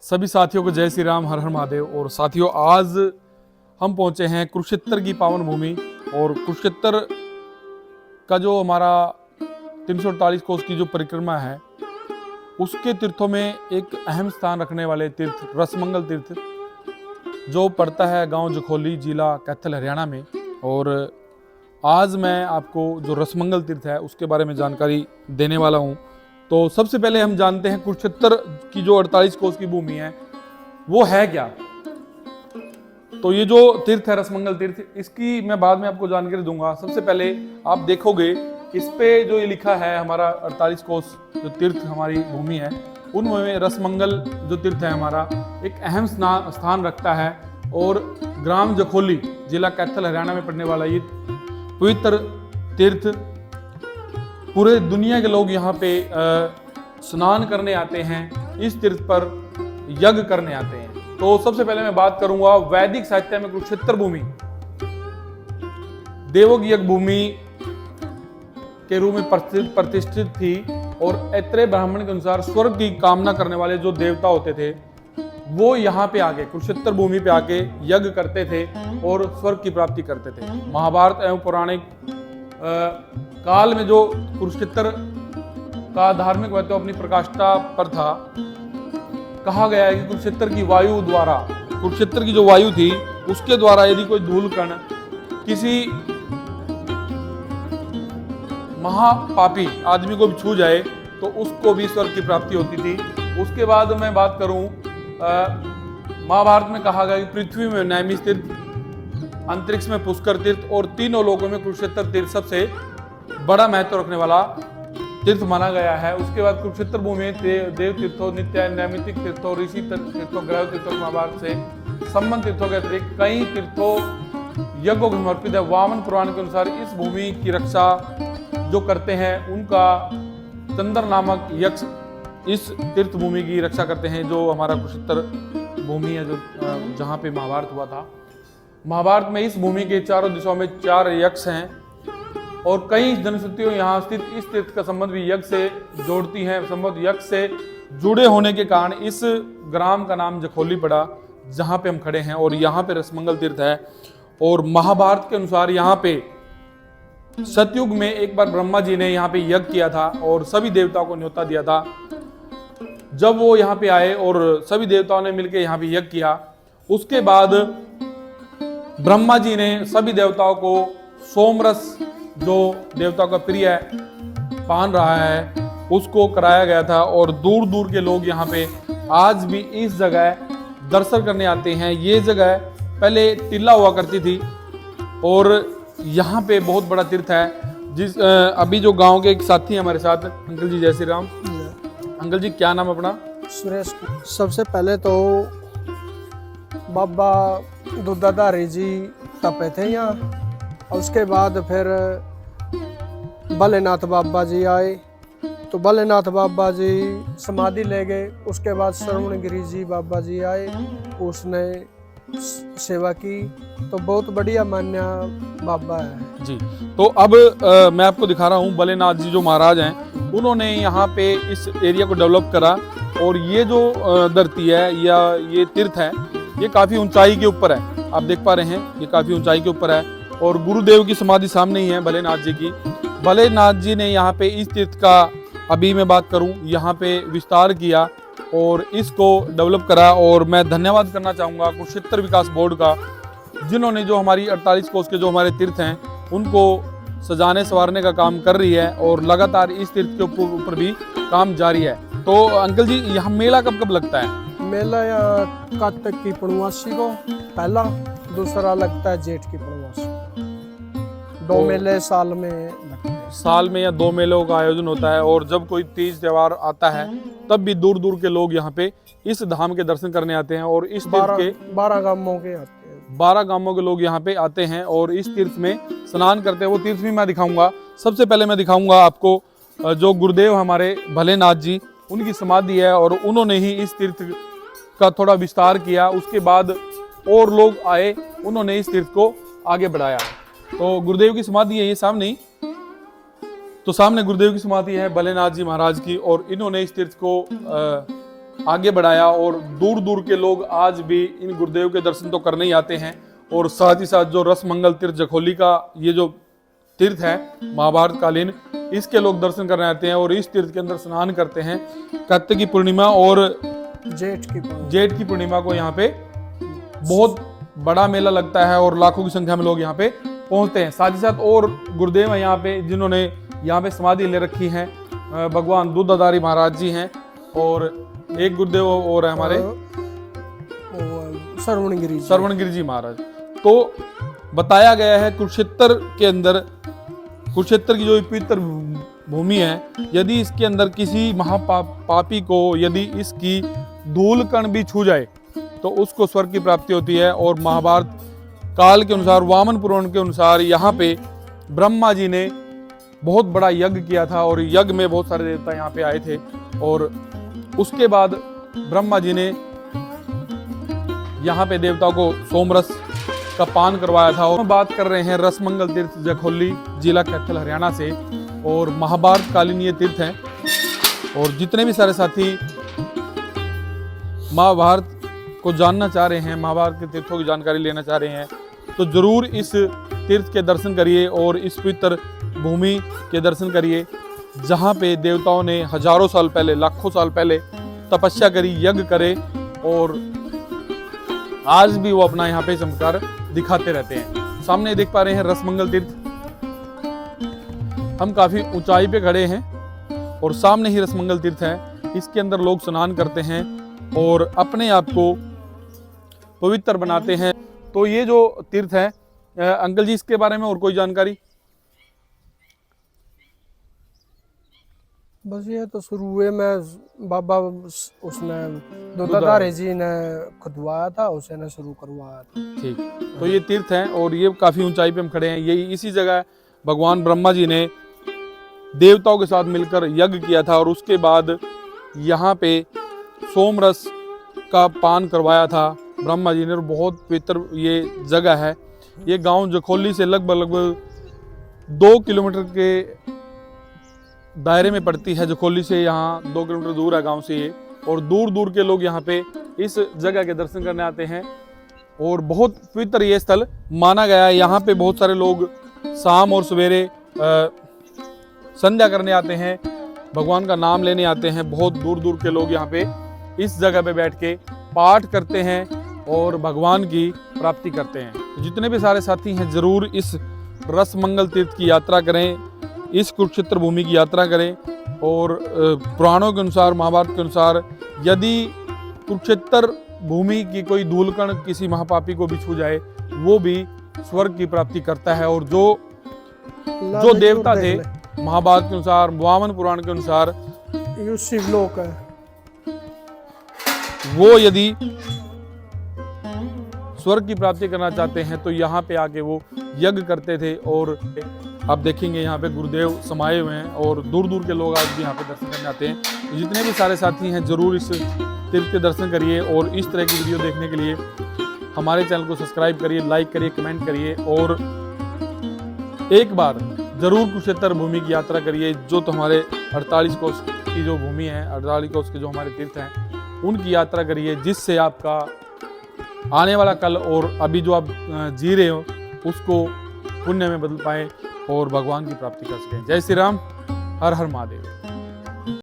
सभी साथियों को जय श्री राम, हर हर महादेव। और साथियों, आज हम पहुंचे हैं कुरुक्षेत्र की पावन भूमि। और कुरुक्षेत्र का जो हमारा 348 कोस की जो परिक्रमा है, उसके तीर्थों में एक अहम स्थान रखने वाले तीर्थ रसमंगल तीर्थ, जो पड़ता है गांव जखोली, जिला कैथल, हरियाणा में। और आज मैं आपको जो रसमंगल तीर्थ है उसके बारे में जानकारी देने वाला हूं। तो सबसे पहले हम जानते हैं कुरुक्षेत्र की जो 48 कोस की भूमि है वो है क्या। तो ये जो तीर्थ है रसमंगल तीर्थ, इसकी मैं बाद में आपको जानकारी दूंगा। सबसे पहले आप देखोगे इस पे जो ये लिखा है हमारा 48 कोस जो तीर्थ हमारी भूमि है, उनमें रसमंगल जो तीर्थ है हमारा एक अहम स्थान रखता है। और ग्राम जखोली, जिला कैथल, हरियाणा में पड़ने वाला ये पवित्र तीर्थ, पूरे दुनिया के लोग यहाँ पे स्नान करने आते हैं, इस तीर्थ पर यज्ञ करने आते हैं। तो सबसे पहले मैं बात करूंगा वैदिक साहित्य में कुरुक्षेत्र भूमि देवों की यज्ञ भूमि के रूप में प्रतिष्ठित थी। और ऐत्रेय ब्राह्मण के अनुसार स्वर्ग की कामना करने वाले जो देवता होते थे वो यहाँ पे आके कुरुक्षेत्र भूमि पे आके यज्ञ करते थे और स्वर्ग की प्राप्ति करते थे। महाभारत एवं पौराणिक काल में जो कुरुक्षेत्र का धार्मिक महत्व अपनी प्रकाष्ठा पर था, कहा गया है कि कुरुक्षेत्र की वायु द्वारा, कुरुक्षेत्र की जो वायु थी उसके द्वारा यदि कोई धूल कण किसी महापापी आदमी को भी छू जाए तो उसको भी स्वर्ग की प्राप्ति होती थी। उसके बाद मैं बात करूं, महाभारत में कहा गया कि पृथ्वी में नैमिष तीर्थ, अंतरिक्ष में पुष्कर तीर्थ और तीनों लोगों में कुरुक्षेत्र तीर्थ सबसे बड़ा महत्व रखने वाला तीर्थ माना गया है। उसके बाद कुरुक्षेत्र भूमि में देव तीर्थों, नित्य नैमितिक तीर्थों, ऋषि तीर्थों, ग्रह तीर्थों, महाभारत से संबंध तीर्थों के अतिरिक्त कई तीर्थों यज्ञों को समर्पित है। वामन पुराण के अनुसार इस भूमि की रक्षा जो करते हैं उनका चंद्र नामक यक्ष इस तीर्थ भूमि की रक्षा करते हैं, जो हमारा कुरुक्षेत्र भूमि है, जो जहाँ पे महाभारत हुआ था। महाभारत में इस भूमि के चारों दिशाओं में 4 यक्ष हैं और कई जनश्रुतियों यहाँ स्थित इस तीर्थ का संबंध भी यज्ञ से जोड़ती हैं। संबंध यज्ञ से जुड़े होने के कारण इस ग्राम का नाम जखोली पड़ा, जहाँ पे हम खड़े हैं। और यहाँ पे रसमंगल तीर्थ है। और महाभारत के अनुसार यहाँ पे सतयुग में एक बार ब्रह्मा जी ने यहाँ पे यज्ञ किया था और सभी देवताओं को न्योता दिया था। जब वो यहाँ पे आए और सभी देवताओं ने मिलकर यहाँ पे यज्ञ किया, उसके बाद ब्रह्मा जी ने सभी देवताओं को सोमरस, जो देवताओं का प्रिय पान रहा है, उसको कराया गया था। और दूर दूर के लोग यहाँ पे आज भी इस जगह दर्शन करने आते हैं। ये जगह पहले टीला हुआ करती थी और यहाँ पे बहुत बड़ा तीर्थ है। अभी जो गांव के एक साथी हैं हमारे साथ, अंकल जी जय श्री राम। अंकल जी क्या नाम अपना? सुरेश। सबसे पहले तो बाबा दुधाधारी जी तपे थे यहाँ, और उसके बाद फिर भलेनाथ बाबा जी आए, तो भलेनाथ बाबा जी समाधि ले गए। उसके बाद श्रवणगिरी जी बाबा जी आए, उसने सेवा की, तो बहुत बढ़िया मान्या बाबा है जी। तो अब मैं आपको दिखा रहा हूँ भलेनाथ जी जो महाराज हैं, उन्होंने यहाँ पे इस एरिया को डेवलप करा। और ये जो धरती है या ये तीर्थ है, ये काफी ऊंचाई के ऊपर है, आप देख पा रहे हैं, ये काफी ऊंचाई के ऊपर है। और गुरुदेव की समाधि सामने ही है भलेनाथ जी की। भलेनाथ जी ने यहाँ पे इस तीर्थ का, अभी मैं बात करूँ, यहाँ पे विस्तार किया और इसको डेवलप करा। और मैं धन्यवाद करना चाहूँगा कुरुक्षेत्र विकास बोर्ड का, जिन्होंने जो हमारी 48 कोस के जो हमारे तीर्थ हैं उनको सजाने संवारने का काम कर रही है। और लगातार इस तीर्थ के ऊपर भी काम जारी है। तो अंकल जी, यहाँ मेला कब कब लगता है? मेला यहाँ कार्तिक की पूर्णमासी को पहला, दूसरा लगता है जेठ की पूर्णमासी। 2 मेले साल में लगते हैं। साल में या 2 मेलों का आयोजन होता है। और जब कोई तीज त्योहार आता है तब भी दूर दूर के लोग यहाँ पे इस धाम के दर्शन करने आते हैं। और इस तीर्थ के 12 गांवों के आते हैं, 12 गांवों के लोग यहाँ पे आते हैं और इस तीर्थ में स्नान करते हैं। वो तीर्थ भी मैं दिखाऊंगा। सबसे पहले मैं दिखाऊंगा आपको जो गुरुदेव हमारे भलेनाथ जी, उनकी समाधि है और उन्होंने ही इस तीर्थ का थोड़ा विस्तार किया। उसके बाद और लोग आए, उन्होंने इस तीर्थ को आगे बढ़ाया। तो गुरुदेव की समाधि है ये सामने ही, तो सामने गुरुदेव की समाधि है भलेनाथ जी महाराज की। और इन्होंने इस तीर्थ को आगे बढ़ाया और दूर दूर के लोग आज भी इन गुरुदेव के दर्शन तो करने ही आते हैं। और साथ ही साथ जो रसमंगल तीर्थ जखोली का ये जो तीर्थ है महाभारत कालीन, इसके लोग दर्शन करने आते हैं और इस तीर्थ के अंदर स्नान करते हैं। कार्तिक की पूर्णिमा और जेठ की पूर्णिमा को यहाँ पे बहुत बड़ा मेला लगता है और लाखों की संख्या में लोग यहाँ पे पहुंचते हैं। साथ ही साथ और गुरुदेव हैं यहाँ पे जिन्होंने यहाँ पे समाधि ले रखी है, भगवान दूधाधारी महाराज जी हैं और एक गुरुदेव और है हमारे श्रवणगिरी जी महाराज। तो बताया गया है कुरुक्षेत्र के अंदर, कुरुक्षेत्र की जो पवित्र भूमि है, यदि इसके अंदर किसी महापापी को यदि इसकी धूल कण भी छू जाए तो उसको स्वर्ग की प्राप्ति होती है। और महाभारत काल के अनुसार, वामन पुराण के अनुसार यहाँ पे ब्रह्मा जी ने बहुत बड़ा यज्ञ किया था और यज्ञ में बहुत सारे देवता यहाँ पे आए थे और उसके बाद ब्रह्मा जी ने यहाँ पे देवताओं को सोमरस का पान करवाया था। और हम बात कर रहे हैं रसमंगल तीर्थ जखोली, जिला कैथल, हरियाणा से। और महाभारत कालीन ये तीर्थ है और जितने भी सारे साथी महाभारत को जानना चाह रहे हैं, महाभारत के तीर्थों की जानकारी लेना चाह रहे हैं, तो जरूर इस तीर्थ के दर्शन करिए और इस पवित्र भूमि के दर्शन करिए जहाँ पे देवताओं ने हजारों साल पहले, लाखों साल पहले तपस्या करी, यज्ञ करे और आज भी वो अपना यहाँ पे चमत्कार दिखाते रहते हैं। सामने देख पा रहे हैं रसमंगल तीर्थ, हम काफी ऊंचाई पे खड़े हैं और सामने ही रसमंगल तीर्थ है। इसके अंदर लोग स्नान करते हैं और अपने आप को पवित्र बनाते हैं। तो ये जो तीर्थ है, अंकल जी इसके बारे में और कोई जानकारी? बस ये तो शुरू में बाबा उसने दूधाधारी जी ने खुदवाया था, उसे ने शुरू करवाया था। ठीक, तो ये तीर्थ है और ये काफी ऊंचाई पे हम खड़े हैं। यही इसी जगह भगवान ब्रह्मा जी ने देवताओं के साथ मिलकर यज्ञ किया था और उसके बाद यहाँ पे सोमरस का पान करवाया था ब्रह्मा जी ने। बहुत पवित्र ये जगह है। ये गांव जखोली से लगभग 2 किलोमीटर के दायरे में पड़ती है। जखोली से यहाँ 2 किलोमीटर दूर है गांव से ये, और दूर दूर के लोग यहाँ पे इस जगह के दर्शन करने आते हैं और बहुत पवित्र ये स्थल माना गया है। यहाँ पे बहुत सारे लोग शाम और सवेरे संध्या करने आते हैं, भगवान का नाम लेने आते हैं। बहुत दूर दूर के लोग यहाँ पे इस जगह पे बैठ के पाठ करते हैं और भगवान की प्राप्ति करते हैं। तो जितने भी सारे साथी हैं जरूर इस रसमंगल तीर्थ की यात्रा करें, इस कुरुक्षेत्र भूमि की यात्रा करें। और पुराणों के अनुसार, महाभारत के अनुसार, यदि कुरुक्षेत्र भूमि की कोई धूलकण किसी महापापी को भी छू जाए वो भी स्वर्ग की प्राप्ति करता है। और जो देवता थे महाभारत के अनुसार, वामन पुराण के अनुसार, शिवलोक है, वो यदि स्वर्ग की प्राप्ति करना चाहते हैं तो यहाँ पे आके वो यज्ञ करते थे। और आप देखेंगे यहाँ पे गुरुदेव समाये हुए हैं और दूर दूर के लोग आज भी यहाँ पे दर्शन करने आते हैं। तो जितने भी सारे साथी हैं जरूर इस तीर्थ के दर्शन करिए और इस तरह की वीडियो देखने के लिए हमारे चैनल को सब्सक्राइब करिए, लाइक करिए, कमेंट करिए और एक बार जरूर कुरुक्षेत्र भूमि की यात्रा करिए। जो तुम्हारे 48 कोस की जो भूमि है, 48 कोस के जो हमारे तीर्थ हैं, उनकी यात्रा करिए, जिससे आपका आने वाला कल और अभी जो आप जी रहे हो उसको पुण्य में बदल पाए और भगवान की प्राप्ति कर सकें। जय श्री राम, हर हर महादेव।